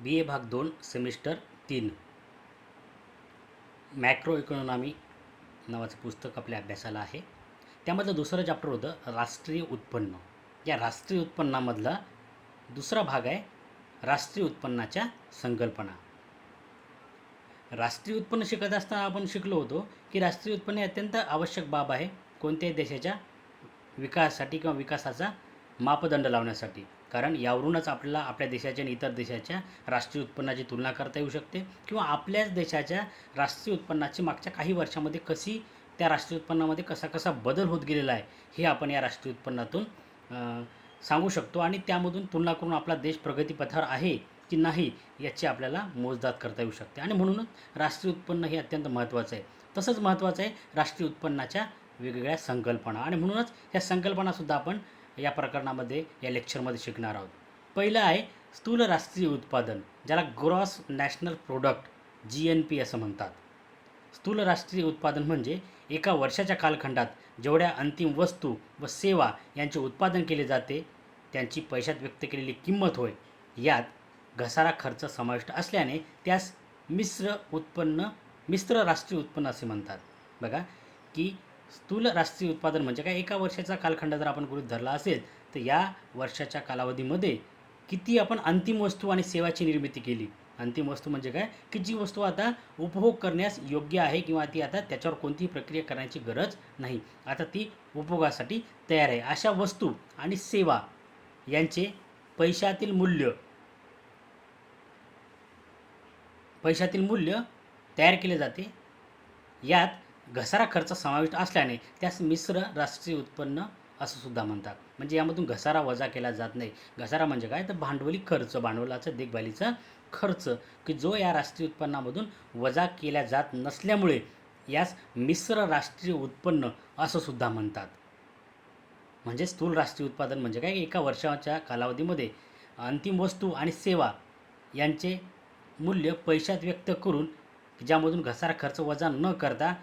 BA भाग 2 semester 3 macro economy नावाचं पुस्तक आपल्या अभ्यासाला आहे. त्यामधलं दुसरं चॅप्टर होतं राष्ट्रीय उत्पन्न. या राष्ट्रीय उत्पन्नामधला दुसरा भाग आहे राष्ट्रीय उत्पन्नाच्या संकल्पना. राष्ट्रीय उत्पन्न शिकत असताना आपण शिकलो होतो की राष्ट्रीय उत्पन्न हे अत्यंत आवश्यक बाब आहे कोणत्याही देशाच्या विकासासाठी किंवा विकासाचा मापदंड लावण्यासाठी. कारण यावरूनच आपल्याला आपल्या देशाच्या आणि इतर देशाच्या राष्ट्रीय उत्पन्नाची तुलना करता येऊ शकते किंवा आपल्याच देशाच्या राष्ट्रीय उत्पन्नाची मागच्या काही वर्षामध्ये कशी त्या राष्ट्रीय उत्पन्नामध्ये कसा कसा बदल होत गेलेला आहे हे आपण या राष्ट्रीय उत्पन्नातून सांगू शकतो आणि त्यामधून तुलना करून आपला देश प्रगतीपथावर आहे की नाही याची आपल्याला मोजदाद करता येऊ शकते. आणि म्हणूनच राष्ट्रीय उत्पन्न हे अत्यंत महत्त्वाचं आहे. तसंच महत्त्वाचं आहे राष्ट्रीय उत्पन्नाच्या वेगवेगळ्या संकल्पना आणि म्हणूनच ह्या संकल्पनासुद्धा आपण या प्रकरणामध्ये या लेक्चरमध्ये शिकणार आहोत. पहिलं आहे स्थूल राष्ट्रीय उत्पादन, ज्याला ग्रॉस नॅशनल प्रोडक्ट GNP असं म्हणतात. स्थूल राष्ट्रीय उत्पादन म्हणजे एका वर्षाच्या कालखंडात जेवढ्या अंतिम वस्तू व सेवा यांचे उत्पादन केले जाते त्यांची पैशात व्यक्त केलेली किंमत होय. यात घसारा खर्च समाविष्ट असल्याने त्यास मिश्र राष्ट्रीय उत्पन्न असे म्हणतात. बघा की स्थूल राष्ट्रीय उत्पादन म्हणजे काय, एका वर्षाचा कालखंड जर आपण गृहीत धरला असेल तर या वर्षाच्या कालावधीमध्ये किती आपण अंतिम वस्तू आणि सेवाची निर्मिती केली. अंतिम वस्तू म्हणजे काय की जी वस्तू आता उपभोग करण्यास योग्य आहे किंवा ती आता त्याच्यावर कोणतीही प्रक्रिया करण्याची गरज नाही, आता ती उपभोगासाठी तयार आहे. अशा वस्तू आणि सेवा यांचे पैशातील मूल्य तयार केले जाते. यात घसारा खर्च समाविष्ट असल्याने त्यास मिश्र राष्ट्रीय उत्पन्न असं सुद्धा म्हणतात. म्हणजे यामधून घसारा वजा केला जात नाही. घसारा म्हणजे काय तर भांडवली खर्च, भांडवलाचा देखभालीचा खर्च की जो या राष्ट्रीय उत्पन्नामधून वजा केला जात नसल्यामुळे यास मिश्र राष्ट्रीय उत्पन्न असं सुद्धा म्हणतात. म्हणजे स्थूल राष्ट्रीय उत्पादन म्हणजे काय, एका वर्षाच्या कालावधीमध्ये अंतिम वस्तू आणि सेवा यांचे मूल्य पैशात व्यक्त करून ज्यामधून घसारा खर्च वजा न करता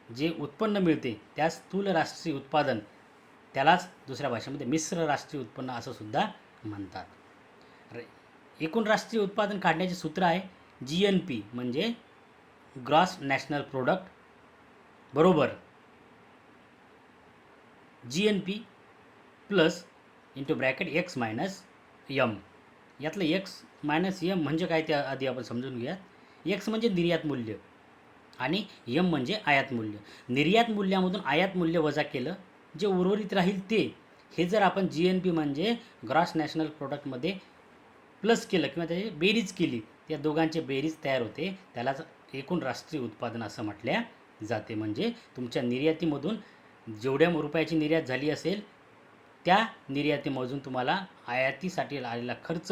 जे उत्पन्न मिळते त्यास स्थूल राष्ट्रीय उत्पादन, त्यालाच दुसऱ्या भाषेमध्ये मिश्र राष्ट्रीय उत्पन्न असं सुद्धा म्हणतात. एकूण राष्ट्रीय उत्पादन काढण्याचे सूत्र आहे GNP म्हणजे ग्रॉस नॅशनल प्रोडक्ट बरोबर GNP plus into bracket X minus M. यातलं X मायनस M म्हणजे काय ते आधी आपण समजून घ्या. X म्हणजे निर्यात मूल्य आणि M म्हणजे आयात मूल्य. निर्यात मूल्यामधून आयात मूल्य वजा केलं जे उर्वरित राहील ते, हे जर आपण GNP म्हणजे ग्रॉस नॅशनल प्रोडक्टमध्ये प्लस केलं किंवा त्याची बेरीज केली, त्या दोघांचे बेरीज तयार होते, त्यालाच एकूण राष्ट्रीय उत्पादन असं म्हटल्या जाते. म्हणजे तुमच्या निर्यातीमधून जेवढ्या रुपयाची निर्यात झाली असेल त्या निर्यातीमधून तुम्हाला आयातीसाठी आलेला खर्च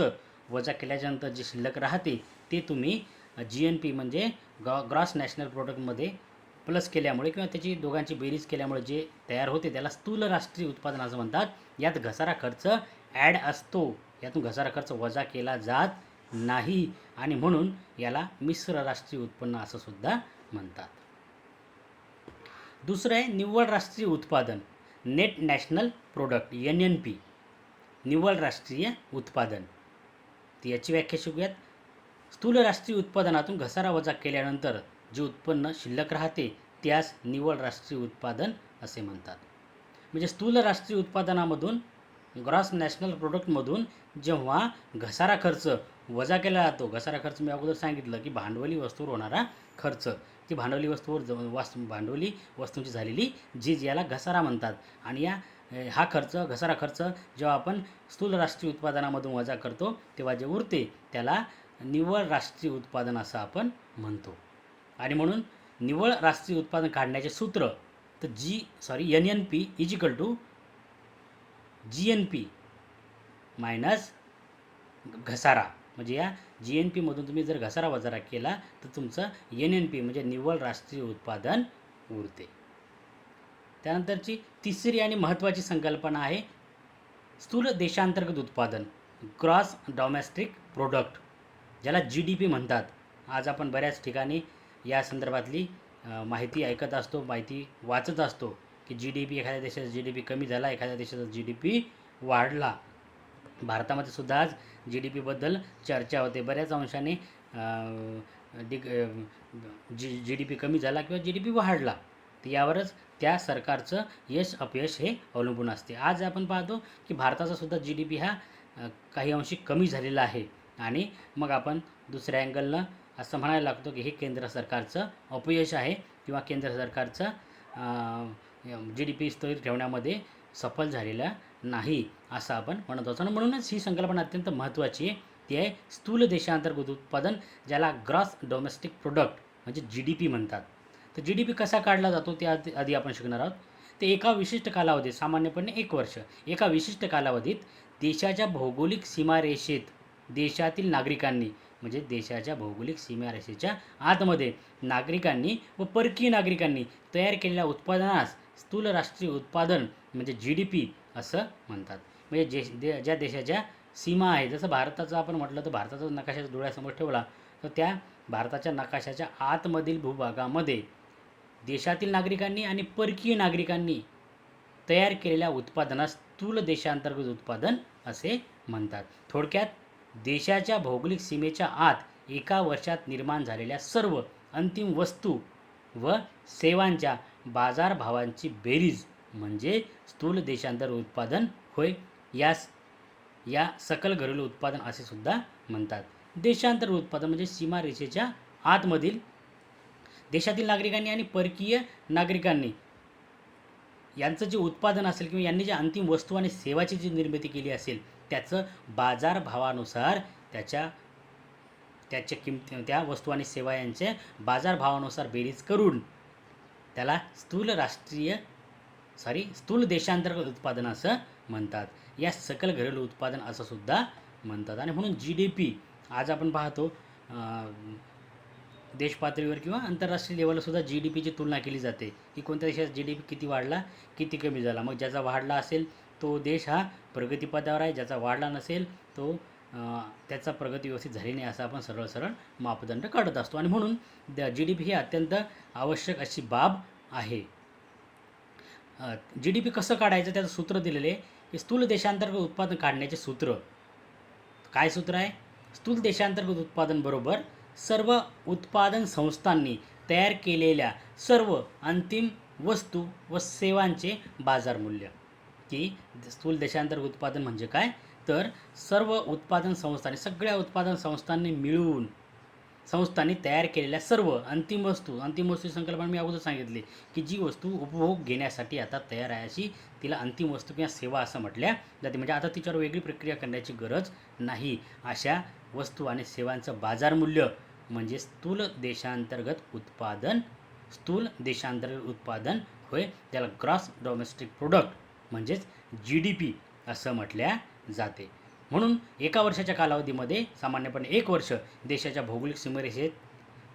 वजा केल्याच्यानंतर जे शिल्लक राहते ते तुम्ही GNP म्हणजे ग्रॉस नॅशनल प्रोडक्टमध्ये प्लस केल्यामुळे किंवा त्याची दोघांची बेरीज केल्यामुळे जे तयार होते त्याला स्थूल राष्ट्रीय उत्पादन असं म्हणतात. यात घसारा खर्च ॲड असतो, यातून घसारा खर्च वजा केला जात नाही आणि म्हणून याला मिश्र राष्ट्रीय उत्पन्न असं सुद्धा म्हणतात. दुसरं आहे निव्वळ राष्ट्रीय उत्पादन, नेट नॅशनल प्रोडक्ट NNP, निव्वळ राष्ट्रीय उत्पादन. तर याची व्याख्या शिकूयात. स्थूल राष्ट्रीय उत्पादनातून घसारा वजा केल्यानंतर जे उत्पन्न शिल्लक राहते त्यास निव्वळ राष्ट्रीय उत्पादन असे म्हणतात. म्हणजे स्थूल राष्ट्रीय उत्पादनामधून ग्रॉस नॅशनल प्रोडक्टमधून जेव्हा घसारा खर्च वजा केला जातो, घसारा खर्च मी अगोदर सांगितलं की भांडवली वस्तूवर होणारा खर्च, ती भांडवली वस्तूंची झालेली झीज याला घसारा म्हणतात. आणि हा घसारा खर्च जेव्हा आपण स्थूल राष्ट्रीय उत्पादनामधून वजा करतो तेव्हा जे उरते त्याला निव्वळ राष्ट्रीय उत्पादन असं आपण म्हणतो. आणि म्हणून निव्वळ राष्ट्रीय उत्पादन काढण्याचे सूत्र तर NNP is equal to GNP minus घसारा. म्हणजे या GNPमधून तुम्ही जर घसारा वजा केला तर तुमचं NNP म्हणजे निव्वळ राष्ट्रीय उत्पादन उरते. त्यानंतरची तिसरी आणि महत्त्वाची संकल्पना आहे स्थूल देशांतर्गत उत्पादन, ग्रॉस डोमेस्टिक प्रोडक्ट, ज्याला GDP म्हणतात. आज आपण बऱ्याच ठिकाणी या संदर्भातली माहिती ऐकत असतो, माहिती वाचत असतो की GDP, एखाद्या देशाचा GDP कमी झाला, एखाद्या देशाचा GDP वाढला. भारतामध्ये सुद्धा आज GDPबद्दल चर्चा होते. बऱ्याच अंशाने GDP कमी झाला किंवा GDP वाढला, तर यावरच त्या सरकारचं यश अपयश हे अवलंबून असते. आज आपण पाहतो की भारताचा सुद्धा GDP हा काही अंशी कमी झालेला आहे आणि मग आपण दुसऱ्या अँगलनं असं म्हणायला लागतो की हे केंद्र सरकारचं अपयश आहे किंवा केंद्र सरकारचं GDP स्थिर ठेवण्यामध्ये सफल झालेला नाही असं आपण म्हणत असतो. आणि म्हणूनच ही संकल्पना अत्यंत महत्त्वाची आहे. ती आहे स्थूल देशांतर्गत उत्पादन, ज्याला ग्रॉस डोमेस्टिक प्रोडक्ट म्हणजे GDP म्हणतात. तर GDP कसा काढला जातो ते आधी आपण शिकणार आहोत. ते एका विशिष्ट कालावधीत, सामान्यपणे 1 वर्ष, एका विशिष्ट कालावधीत देशाच्या भौगोलिक सीमारेषेत देशातील नागरिकांनी, म्हणजे देशाच्या भौगोलिक सीमारेषेच्या आतमध्ये नागरिकांनी व परकीय नागरिकांनी तयार केलेल्या उत्पादनास स्थूल राष्ट्रीय उत्पादन म्हणजे GDP असं म्हणतात. म्हणजे ज्या देशाच्या सीमा आहे, जसं भारताचं आपण म्हटलं तर भारताचा नकाशा डोळ्यासमोर ठेवला तर त्या भारताच्या नकाशाच्या आतमधील भूभागामध्ये देशातील नागरिकांनी आणि परकीय नागरिकांनी तयार केलेल्या उत्पादनास स्थूल देशांतर्गत उत्पादन असे म्हणतात. थोडक्यात देशाच्या भौगोलिक सीमेच्या आत एका वर्षात निर्माण झालेल्या सर्व अंतिम वस्तू व सेवांच्या बाजारभावांची बेरीज म्हणजे स्थूल देशांतर्गत उत्पादन होय. या सकल घरेलू उत्पादन असे सुद्धा म्हणतात. देशांतर्गत उत्पादन म्हणजे सीमारेषेच्या आतमधील देशातील नागरिकांनी आणि परकीय नागरिकांनी यांचं जे उत्पादन असेल किंवा यांनी जे अंतिम वस्तू आणि सेवाची जी निर्मिती केली असेल त्याचं बाजारभावानुसार त्याच्या किमती, त्या वस्तू आणि सेवा यांचे बाजारभावानुसार बेरीज करून त्याला स्थूल देशांतर्गत उत्पादन असं म्हणतात. या सकल घरेलू उत्पादन असं सुद्धा म्हणतात. आणि म्हणून GDP आज आपण पाहतो देश पातळीवर किंवा आंतरराष्ट्रीय लेवलला सुद्धा GDPची तुलना केली जाते की कोणत्या देशाचा GDP किती वाढला, किती कमी झाला. मग ज्याचा वाढला असेल तो देश हा प्रगतीपथावर आहे, ज्याचा वाढला नसेल तो त्याचा प्रगती व्यवस्थित झाली नाही असं आपण सरळ मापदंड काढत असतो. आणि म्हणून GDP ही अत्यंत आवश्यक अशी बाब आहे. GDP कसं काढायचं त्याचं सूत्र दिलेले आहे की स्थूल देशांतर्गत उत्पादन काढण्याचे सूत्र. काय सूत्र आहे? स्थूल देशांतर्गत उत्पादन बरोबर सर्व उत्पादन संस्थांनी तयार केलेल्या सर्व अंतिम वस्तू व सेवांचे बाजार मूल्य. की स्थूल देशांतर्गत उत्पादन म्हणजे काय, तर सर्व उत्पादन संस्थांनी, सगळ्या उत्पादन संस्थांनी मिळून संस्थांनी तयार केलेल्या सर्व अंतिम वस्तू संकल्पना मी अगोदर सांगितली की जी वस्तू उपभोग घेण्यासाठी आता तयार आहे अशी तिला अंतिम वस्तू किंवा सेवा असं म्हटल्या जाते. म्हणजे आता तिच्यावर वेगळी प्रक्रिया करण्याची गरज नाही. अशा वस्तू आणि सेवांचं बाजार मूल्य म्हणजे स्थूल देशांतर्गत उत्पादन होय. त्याला ग्रॉस डोमेस्टिक प्रोडक्ट म्हणजेच GDP असं म्हटल्या जाते. म्हणून एका वर्षाच्या कालावधीमध्ये, सामान्यपणे 1 वर्ष, देशाच्या भौगोलिक सीमारेषेत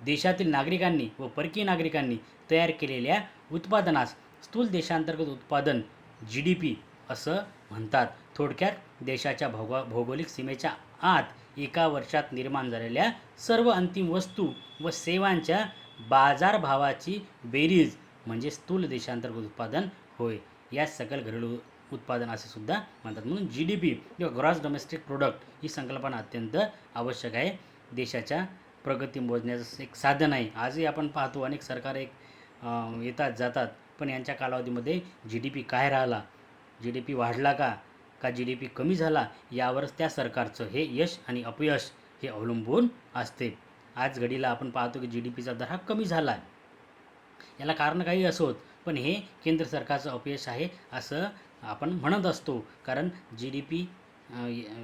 देशातील नागरिकांनी व परकीय नागरिकांनी तयार केलेल्या उत्पादनास स्थूल देशांतर्गत उत्पादन GDP असं म्हणतात. थोडक्यात देशाच्या भौगोलिक सीमेच्या आत एका वर्षात निर्माण झालेल्या सर्व अंतिम वस्तू व सेवांच्या बाजारभावाची बेरीज म्हणजे स्थूल देशांतर्गत उत्पादन होय. या सकल घरेलू उत्पादन असे सुद्धा म्हणतात. म्हणून GDP किंवा ग्रॉस डोमेस्टिक प्रोडक्ट ही संकल्पना अत्यंत आवश्यक आहे. देशाच्या प्रगती मोजण्याचं एक साधन आहे. आजही आपण पाहतो अनेक सरकार येतात जातात, पण यांच्या कालावधीमध्ये GDP काय राहिला, GDP वाढला का GDP कमी झाला, यावरच त्या सरकारचं हे यश आणि अपयश हे अवलंबून असते. आज घडीला आपण पाहतो की GDPचा दर हा कमी झाला आहे. याला कारण काही असोत, पण हे केंद्र सरकारचं अपयश आहे असं आपण म्हणत असतो. कारण GDP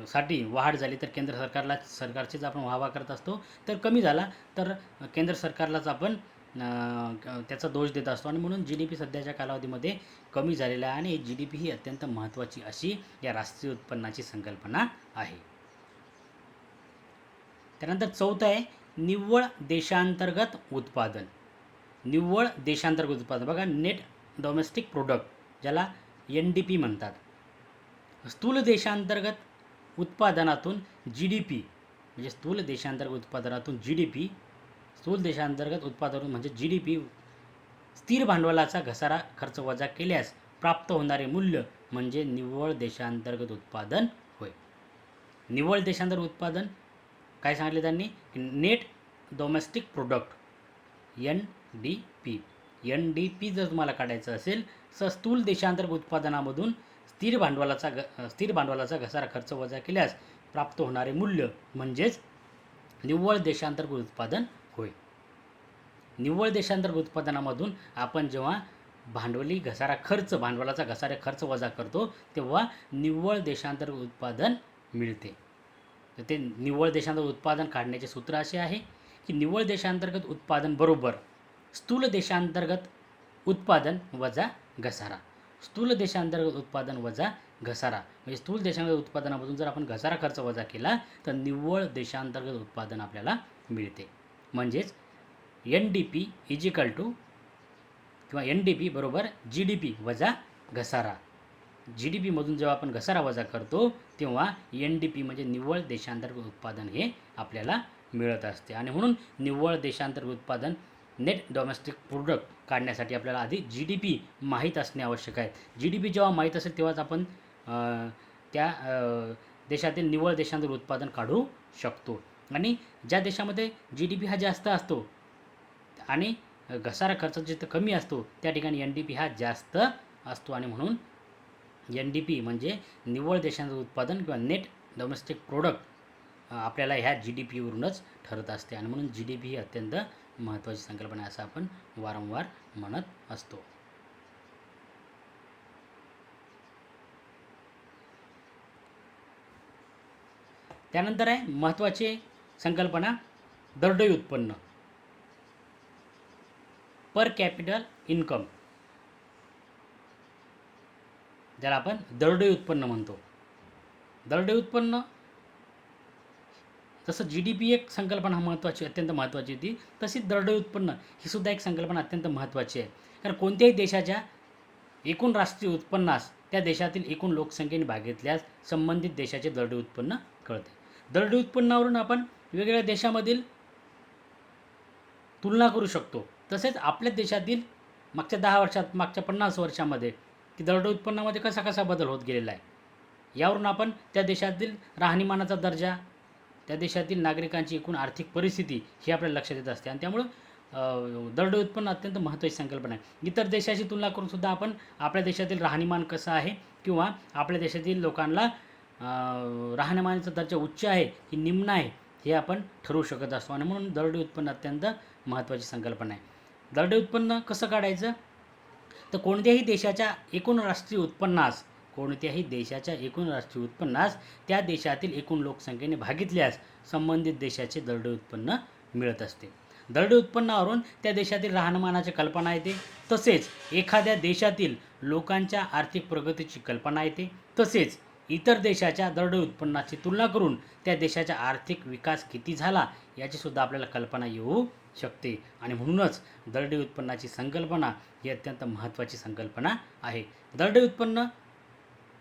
साठी वाढ झाली तर केंद्र सरकारचीच आपण वाहवा करत असतो, तर कमी झाला तर केंद्र सरकारलाच आपण त्याचा दोष देत असतो. आणि म्हणून GDP सध्याच्या कालावधीमध्ये कमी झालेला आहे आणि GDP ही अत्यंत महत्त्वाची अशी या राष्ट्रीय उत्पन्नाची संकल्पना आहे. त्यानंतर चौथं आहे निव्वळ देशांतर्गत उत्पादन. बघा, नेट डोमेस्टिक प्रोडक्ट, ज्याला NDP म्हणतात. स्थूल देशांतर्गत उत्पादनातून GDP म्हणजे स्थूल देशांतर्गत उत्पादनातून म्हणजे GDP स्थिर भांडवलाचा घसारा खर्च वजा केल्यास प्राप्त होणारे मूल्य म्हणजे निव्वळ देशांतर्गत उत्पादन होय. निव्वळ देशांतर उत्पादन काय सांगितले त्यांनी, net domestic product NDP. NDP जर तुम्हाला काढायचं असेल तर स्थूल देशांतर्गत उत्पादनामधून स्थिर भांडवलाचा घसारा खर्च वजा केल्यास प्राप्त होणारे मूल्य म्हणजेच निव्वळ देशांतर्गत उत्पादन होय. निव्वळ देशांतर्गत उत्पादनामधून आपण जेव्हा भांडवलाचा घसारा खर्च वजा करतो तेव्हा निव्वळ देशांतर्गत उत्पादन मिळते. तर ते निव्वळ देशांतर्गत उत्पादन काढण्याचे सूत्र असे आहे की निव्वळ देशांतर्गत उत्पादन बरोबर स्थूल देशांतर्गत उत्पादन वजा घसारा. स्थूल देशांतर्गत उत्पादन वजा घसारा म्हणजे स्थूल देशांतर्गत उत्पादनामधून जर आपण घसारा खर्च वजा केला तर निव्वळ देशांतर्गत उत्पादन आपल्याला मिळते. म्हणजेच NDP इज इक्वल टू किंवा NDP बरोबर GDP वजा घसारा. GDPमधून जेव्हा आपण घसारा वजा करतो तेव्हा NDP म्हणजे निव्वळ देशांतर्गत उत्पादन हे आपल्याला मिळत असते. आणि म्हणून निव्वळ देशांतर्गत उत्पादन नेट डोमेस्टिक प्रोडक्ट काढण्यासाठी आपल्याला आधी GDP माहीत असणे आवश्यक आहे. GDP जेव्हा माहीत असेल तेव्हाच आपण त्या देशातील निव्वळ देशांतर्गत उत्पादन काढू शकतो. आणि ज्या देशामध्ये GDP हा जास्त असतो आणि घसारा खर्च जिथं कमी असतो त्या ठिकाणी NDP हा जास्त असतो. आणि म्हणून NDP म्हणजे निव्वळ देशांतर्गत उत्पादन किंवा नेट डोमेस्टिक प्रोडक्ट आपल्याला ह्या GDPवरूनच ठरत असते. आणि म्हणून GDP ही अत्यंत महत्त्वाची संकल्पना आहे असं आपण वारंवार म्हणत असतो. त्यानंतर आहे महत्त्वाची संकल्पना दरडोई उत्पन्न, पर कॅपिटल इन्कम, ज्याला आपण दरडोई उत्पन्न म्हणतो. दरडोई उत्पन्न जसं GDP एक संकल्पना महत्त्वाची अत्यंत महत्त्वाची होती तशीच दरडोई उत्पन्न ही सुद्धा एक संकल्पना अत्यंत महत्त्वाची आहे. कारण कोणत्याही देशाच्या एकूण राष्ट्रीय उत्पन्नास त्या देशातील एकूण लोकसंख्येने भागितल्यास संबंधित देशाचे दरडोई उत्पन्न कळते. दरडोई उत्पन्नावरून आपण वेगवेगळ्या देशामधील तुलना करू शकतो. तसेच आपल्या देशातील मागच्या 10 वर्षात मागच्या 50 वर्षामध्ये की दरडोई उत्पन्नामध्ये कसा कसा बदल होत गेलेला आहे यावरून आपण त्या देशातील राहणीमानाचा दर्जा, त्या देशातील नागरिकांची एकूण आर्थिक परिस्थिती ही आपल्याला लक्षात येत असते. आणि त्यामुळं दरडोई उत्पन्न अत्यंत महत्त्वाची संकल्पना आहे. इतर देशाशी तुलना करून सुद्धा आपण आपल्या देशातील राहणीमान कसं आहे किंवा आपल्या देशातील लोकांना राहणीमानाचा दर्जा उच्च आहे की निम्न आहे हे आपण ठरवू शकत असतो. आणि म्हणून दरडोई उत्पन्न अत्यंत महत्त्वाची संकल्पना आहे. दरडोई उत्पन्न कसं काढायचं तर कोणत्याही देशाच्या एकूण राष्ट्रीय उत्पन्नास त्या देशातील एकूण लोकसंख्येने भागितल्यास संबंधित देशाचे दरडोई उत्पन्न मिळत असते. दरडोई उत्पन्नावरून त्या देशातील राहणीमानाची कल्पना येते, तसेच एखाद्या देशातील लोकांच्या आर्थिक प्रगतीची कल्पना येते, तसेच इतर देशाच्या दरडोई उत्पन्नाची तुलना करून त्या देशाचा आर्थिक विकास किती झाला याची सुद्धा आपल्याला कल्पना येऊ शकते. आणि म्हणूनच दरडोई उत्पन्नाची संकल्पना ही अत्यंत महत्त्वाची संकल्पना आहे. दरडोई उत्पन्न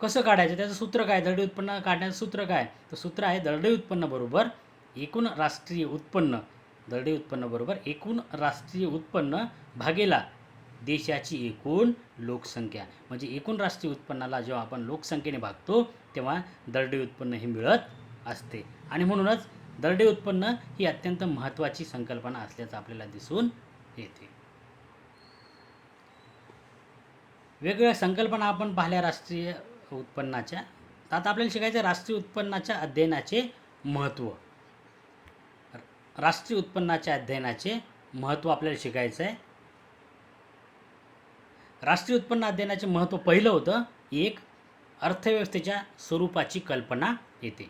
कसं काढायचं, त्याचं सूत्र काय, दरडोई उत्पन्न काढण्याचं सूत्र काय, तर सूत्र आहे दरडोई उत्पन्न बरोबर एकूण राष्ट्रीय उत्पन्न. दरडोई उत्पन्न बरोबर एकूण राष्ट्रीय उत्पन्न भागेला देशाची एकूण लोकसंख्या. म्हणजे एकूण राष्ट्रीय उत्पन्नाला जेव्हा आपण लोकसंख्येने भागतो तेव्हा दरडोई उत्पन्न हे मिळत असते. आणि म्हणूनच दरडोई उत्पन्न ही अत्यंत महत्त्वाची संकल्पना असल्याचं आपल्याला दिसून येते. वेगवेगळ्या संकल्पना आपण पाहिल्या राष्ट्रीय उत्पन्नाच्या. आता आपल्याला शिकायचं राष्ट्रीय उत्पन्नाच्या अध्ययनाचे महत्त्व. राष्ट्रीय उत्पन्नाच्या अध्ययनाचे महत्त्व आपल्याला शिकायचं आहे. राष्ट्रीय उत्पन्न अध्ययनाचे महत्त्व पहिलं होतं एक अर्थव्यवस्थेच्या स्वरूपाची कल्पना येते.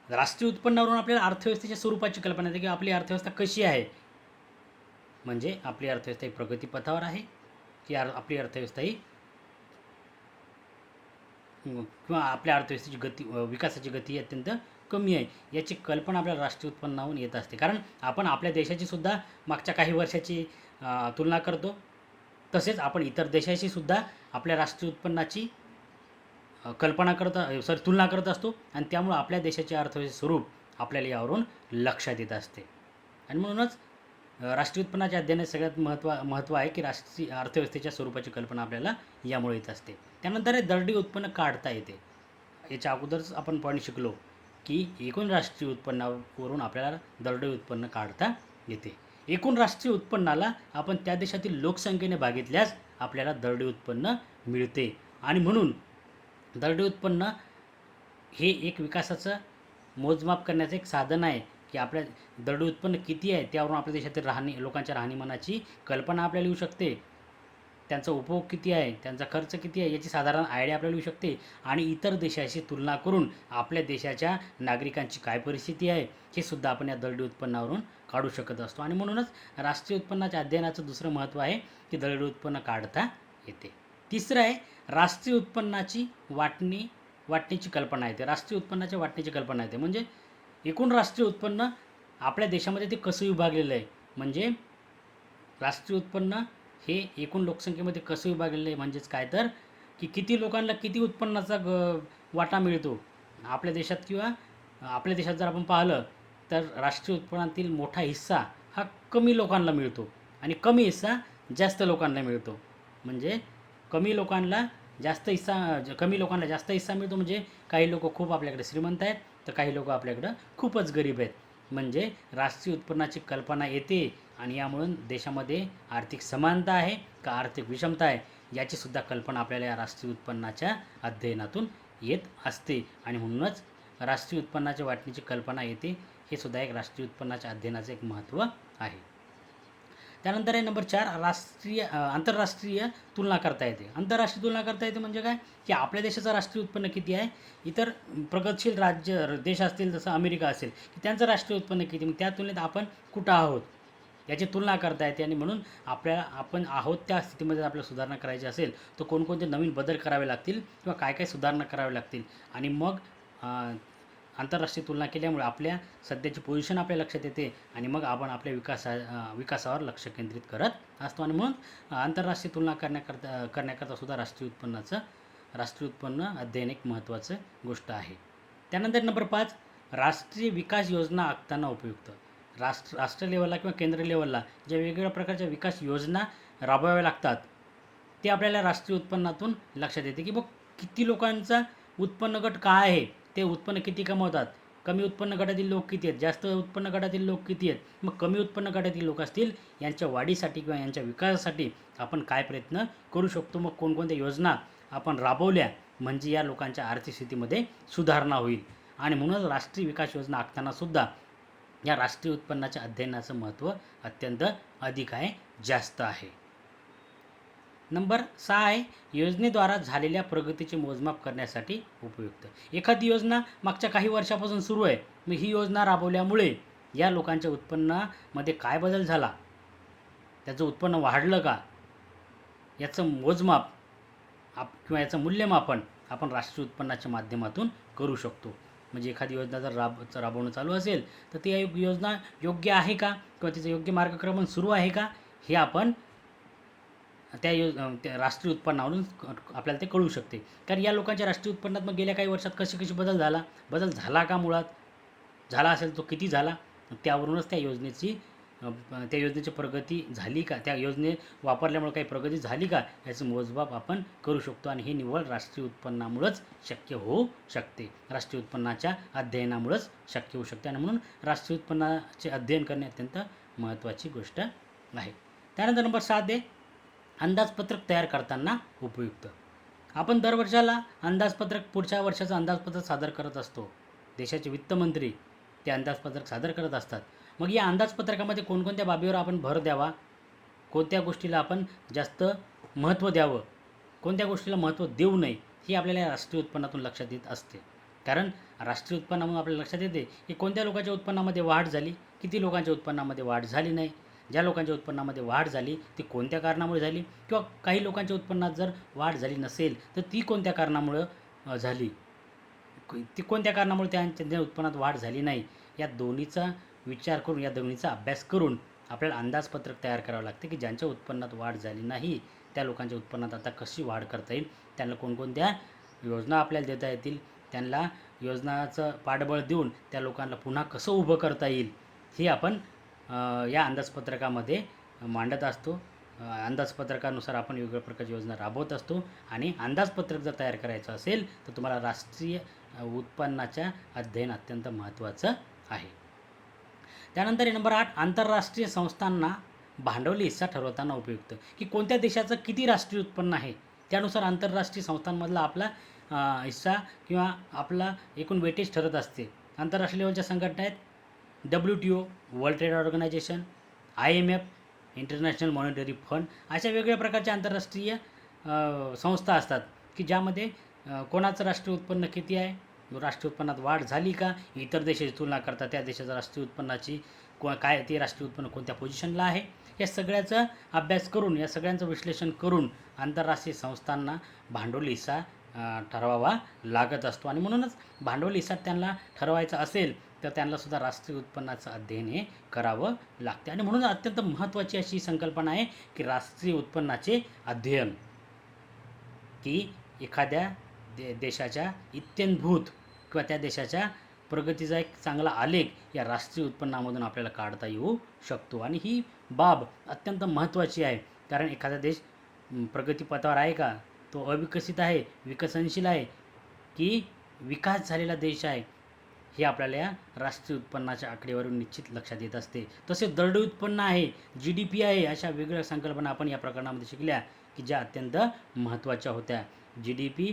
राष्ट्रीय उत्पन्नावरून आपल्याला अर्थव्यवस्थेच्या स्वरूपाची कल्पना येते की आपली अर्थव्यवस्था कशी आहे. म्हणजे आपली अर्थव्यवस्था ही प्रगतीपथावर आहे की आपली अर्थव्यवस्था ही किंवा आपल्या अर्थव्यवस्थेची गती विकासाची गती अत्यंत कमी आहे याची कल्पना आपल्याला राष्ट्रीय उत्पन्नावरून येत असते. कारण आपण आपल्या देशाची सुद्धा मागच्या काही वर्षाची तुलना करतो, तसेच आपण इतर देशाशी सुद्धा आपल्या राष्ट्रीय उत्पन्नाची तुलना करत असतो. आणि त्यामुळे आपल्या देशाचे अर्थव्यवस्थेचे स्वरूप आपल्याला यावरून लक्षात येत असते. आणि म्हणूनच राष्ट्रीय उत्पन्नाच्या अध्ययनात सगळ्यात महत्त्व आहे की राष्ट्रीय अर्थव्यवस्थेच्या स्वरूपाची कल्पना आपल्याला यामुळे येत असते. त्यानंतर दरडोई उत्पन्न काढता येते. याच्या अगोदरच आपण पॉईंट शिकलो की एकूण राष्ट्रीय उत्पन्नावरून आपल्याला दरडोई उत्पन्न काढता येते. एकूण राष्ट्रीय उत्पन्नाला आपण त्या देशातील लोकसंख्येने भागितल्यास आपल्याला दरडोई उत्पन्न मिळते. आणि म्हणून दरडोई उत्पन्न हे एक विकासाचं मोजमाप करण्याचं एक साधन आहे, की आपल्या दरडोई उत्पन्न किती आहे त्यावरून आपल्या देशातील लोकांच्या राहणीमानाची कल्पना आपल्याला येऊ शकते. त्यांचा उपभोग किती आहे, त्यांचा खर्च किती आहे याची साधारण आयडिया आपल्याला येऊ शकते. आणि इतर देशाशी तुलना करून आपल्या देशाच्या नागरिकांची काय परिस्थिती आहे हे सुद्धा आपण या दरडोई उत्पन्नावरून काढू शकत असतो. आणि म्हणूनच राष्ट्रीय उत्पन्नाच्या अध्ययनाचं दुसरं महत्त्व आहे की दरडोई उत्पन्न काढता येते. तिसरं आहे राष्ट्रीय उत्पन्नाची वाटणीची कल्पना येते. राष्ट्रीय उत्पन्नाच्या वाटणीची कल्पना येते म्हणजे एकूण राष्ट्रीय उत्पन्न आपल्या देशामध्ये ते कसं विभागलेलं आहे. म्हणजे राष्ट्रीय उत्पन्न हे एकूण लोकसंख्येमध्ये कसं विभागलेलं आहे म्हणजेच काय तर की किती लोकांना किती उत्पन्नाचा वाटा मिळतो आपल्या देशात. किंवा आपल्या देशात जर आपण पाहिलं तर राष्ट्रीय उत्पन्नातील मोठा हिस्सा हा कमी लोकांना मिळतो आणि कमी हिस्सा जास्त लोकांना मिळतो. म्हणजे कमी लोकांना जास्त हिस्सा मिळतो. म्हणजे काही लोक खूप आपल्याकडे श्रीमंत आहेत तर काही लोक आपल्याकडं खूपच गरीब आहेत. म्हणजे राष्ट्रीय उत्पन्नाची कल्पना येते आणि यामुळे देशामध्ये आर्थिक समानता आहे का आर्थिक विषमता आहे याचीसुद्धा कल्पना आपल्याला या राष्ट्रीय उत्पन्नाच्या अध्ययनातून येत असते. आणि म्हणूनच राष्ट्रीय उत्पन्नाच्या वाटणीची कल्पना येते हे सुद्धा एक राष्ट्रीय उत्पन्नाच्या अध्ययनाचं एक महत्त्व आहे. त्यानंतर आहे नंबर 4 आंतरराष्ट्रीय तुलना करता येते. आंतरराष्ट्रीय तुलना करता येते म्हणजे काय की आपल्या देशाचं राष्ट्रीय उत्पन्न किती आहे, इतर प्रगतशील देश असतील जसं अमेरिका असेल की त्यांचं राष्ट्रीय उत्पन्न किती, मग त्या तुलनेत आपण कुठं आहोत याची तुलना करता येते. आणि म्हणून आपण आहोत त्या स्थितीमध्ये आपल्याला सुधारणा करायची असेल तर कोणकोणते नवीन बदल करावे लागतील किंवा काय काय सुधारणा करावे लागतील. आणि मग आंतरराष्ट्रीय तुलना केल्यामुळे आपल्या सध्याची पोझिशन आपल्या लक्षात येते आणि मग आपण आपल्या विकासावर लक्ष केंद्रित करत असतो. आणि म्हणून आंतरराष्ट्रीय तुलना करण्याकरता सुद्धा राष्ट्रीय उत्पन्न अध्ययन एक महत्त्वाचं गोष्ट आहे. त्यानंतर नंबर 5 राष्ट्रीय विकास योजना आखताना उपयुक्त. राष्ट्र लेवलला किंवा केंद्र लेवलला ज्या वेगवेगळ्या प्रकारच्या विकास योजना राबवाव्या लागतात ते आपल्याला राष्ट्रीय उत्पन्नातून लक्षात येते की मग किती लोकांचा उत्पन्न गट काय आहे, ते उत्पन्न किती कमवतात, कमी उत्पन्न गटातील लोक किती आहेत, जास्त उत्पन्न गटातील लोक किती आहेत. मग कमी उत्पन्न गटातील लोक असतील यांच्या वाढीसाठी किंवा यांच्या विकासासाठी आपण काय प्रयत्न करू शकतो, मग कोणकोणत्या योजना आपण राबवल्या म्हणजे या लोकांच्या आर्थिक स्थितीमध्ये सुधारणा होईल. आणि म्हणूनच राष्ट्रीय विकास योजना आखतानासुद्धा या राष्ट्रीय उत्पन्नाच्या अध्ययनाचं महत्त्व अत्यंत अधिक आहे, जास्त आहे. नंबर 6 आहे योजनेद्वारा झालेल्या प्रगतीचे मोजमाप करण्यासाठी उपयुक्त. एखादी योजना मागच्या काही वर्षापासून सुरू आहे, मग ही योजना राबवल्यामुळे या लोकांच्या उत्पन्नामध्ये काय बदल झाला, त्याचं उत्पन्न वाढलं का, याचं मोजमाप किंवा याचं मूल्यमापन आपण राष्ट्रीय उत्पन्नाच्या माध्यमातून करू शकतो. म्हणजे एखादी योजना जर राबवणं चालू असेल तर ती योजना योग्य आहे का किंवा तिचं योग्य मार्गक्रमण सुरू आहे का हे आपण त्या राष्ट्रीय उत्पन्नावरून आपल्याला ते कळू शकते. कारण या लोकांच्या राष्ट्रीय उत्पन्नात मग गेल्या काही वर्षात कशी बदल झाला का, मुळात झाला असेल तो किती झाला, त्यावरूनच त्या योजनेची प्रगती झाली का, त्या योजने वापरल्यामुळे काही प्रगती झाली का याचं मोजमाप आपण करू शकतो. आणि हे निव्वळ राष्ट्रीय उत्पन्नामुळेच शक्य होऊ शकते, राष्ट्रीय उत्पन्नाच्या अध्ययनामुळेच शक्य होऊ शकते. आणि म्हणून राष्ट्रीय उत्पन्नाचे अध्ययन करणे अत्यंत महत्त्वाची गोष्ट आहे. त्यानंतर नंबर 7 आहे अंदाजपत्रक तयार करताना उपयुक्त. आपण दरवर्षाला पुढच्या वर्षाचं अंदाजपत्रक सादर करत असतो. देशाचे वित्तमंत्री ते अंदाजपत्रक सादर करत असतात. मग या अंदाजपत्रकामध्ये कोणकोणत्या बाबीवर आपण भर द्यावा, कोणत्या गोष्टीला आपण जास्त महत्त्व द्यावं, कोणत्या गोष्टीला महत्त्व देऊ नये, ही आपल्याला राष्ट्रीय उत्पन्नातून लक्षात येत असते. कारण राष्ट्रीय उत्पन्नामधून आपल्याला लक्षात येते की कोणत्या लोकांच्या उत्पन्नामध्ये वाढ झाली, किती लोकांच्या उत्पन्नामध्ये वाढ झाली नाही, ज्या लोकांच्या उत्पन्नामध्ये वाढ झाली ती कोणत्या कारणामुळे झाली, किंवा काही लोकांच्या उत्पन्नात जर वाढ झाली नसेल तर ती कोणत्या कारणामुळे झाली, कोणत्या कारणामुळे त्यांच्या उत्पन्नात वाढ झाली नाही, या दोन्हीचा विचार करून, या दोन्हीचा अभ्यास करून आपल्याला अंदाजपत्रक तयार करावं लागते की ज्यांच्या उत्पन्नात वाढ झाली नाही त्या लोकांच्या उत्पन्नात आता कशी वाढ करता येईल, त्यांना कोणकोणत्या योजना आपल्याला देता येतील, त्यांना योजनाचं पाठबळ देऊन त्या लोकांना पुन्हा कसं उभं करता येईल हे आपण या अंदाजपत्रकामध्ये मांडत असतो. अंदाजपत्रकानुसार आपण वेगवेगळ्या प्रकारची योजना राबवत असतो. आणि अंदाजपत्रक जर तयार करायचं असेल तर तुम्हाला राष्ट्रीय उत्पन्नाच्या अध्ययन अत्यंत महत्त्वाचं आहे. त्यानंतर नंबर 8, आंतरराष्ट्रीय संस्थांना भांडवली हिस्सा ठरवताना उपयुक्त, की कोणत्या देशाचं किती राष्ट्रीय उत्पन्न आहे त्यानुसार आंतरराष्ट्रीय संस्थांमधला आपला हिस्सा किंवा आपला एकूण वेटेज ठरत असते. आंतरराष्ट्रीय लेवलच्या संघटना आहेत WTO, world trade organization, IMF, international monetary fund, अशा वेगवेगळ्या प्रकारच्या आंतरराष्ट्रीय संस्था असतात की ज्यामध्ये कोणाचं राष्ट्रीय उत्पन्न किती आहे, राष्ट्रीय उत्पन्नात वाढ झाली का, इतर देशाची तुलना करता त्या देशाच्या राष्ट्रीय उत्पन्नाची काय ते राष्ट्रीय उत्पन्न कोणत्या पोझिशनला आहे, या सगळ्याचा अभ्यास करून, या सगळ्यांचं विश्लेषण करून आंतरराष्ट्रीय संस्थांना भांडवली हिस्सा ठरवावा लागत असतो. आणि म्हणूनच भांडवली हिस्सा त्यांना ठरवायचा असेल तर त्यांनासुद्धा राष्ट्रीय उत्पन्नाचं अध्ययन हे करावं लागते. आणि म्हणून अत्यंत महत्त्वाची अशी संकल्पना आहे की राष्ट्रीय उत्पन्नाचे अध्ययन, की एखाद्या देशाच्या इत्यंभूत किंवा त्या देशाच्या प्रगतीचा एक चांगला आलेख या राष्ट्रीय उत्पन्नामधून आपल्याला काढता येऊ शकतो. आणि ही बाब अत्यंत महत्त्वाची आहे, कारण एखादा देश प्रगतीपथावर आहे का, तो अविकसित आहे, विकसनशील आहे की विकास झालेला देश आहे, हे आपल्याला या राष्ट्रीय उत्पन्नाच्या आकडेवारीवरून निश्चित लक्षात येत असते. तसेच दरडोई उत्पन्न आहे, GDP आहे, अशा वेगवेगळ्या संकल्पना आपण या प्रकरणामध्ये शिकल्या की ज्या अत्यंत महत्त्वाच्या होत्या. GDP,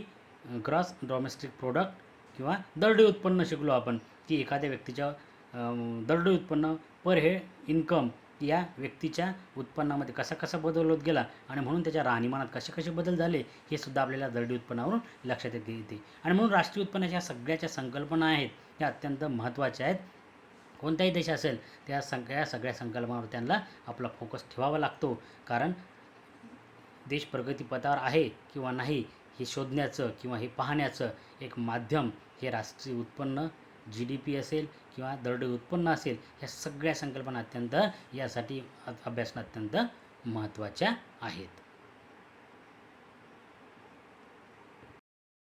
ग्रॉस डोमेस्टिक प्रोडक्ट किंवा दरडोई उत्पन्न शिकलो आपण, की एखाद्या व्यक्तीच्या दरडोई उत्पन्न पर हेड इन्कम या व्यक्तीच्या उत्पन्नामध्ये कसा कसा बदल होत गेला आणि म्हणून त्याच्या राहणीमानात कसे कसे बदल झाले हे सुद्धा आपल्याला दरडोई उत्पन्नावरून लक्षात येते. आणि म्हणून राष्ट्रीय उत्पन्नाच्या सगळ्याच्या संकल्पना आहेत त्या अत्यंत महत्त्वाच्या आहेत. कोणताही देश असेल त्या सगळ्या संकल्पनावर त्यांना आपला फोकस ठेवावा लागतो, कारण देश प्रगतीपथावर आहे किंवा नाही हे शोधण्याचं किंवा हे पाहण्याचं एक माध्यम हे राष्ट्रीय उत्पन्न, GDP असेल किंवा दरडोई उत्पन्न असेल, ह्या सगळ्या संकल्पना अत्यंत यासाठी अभ्यासणं अत्यंत महत्त्वाच्या आहेत.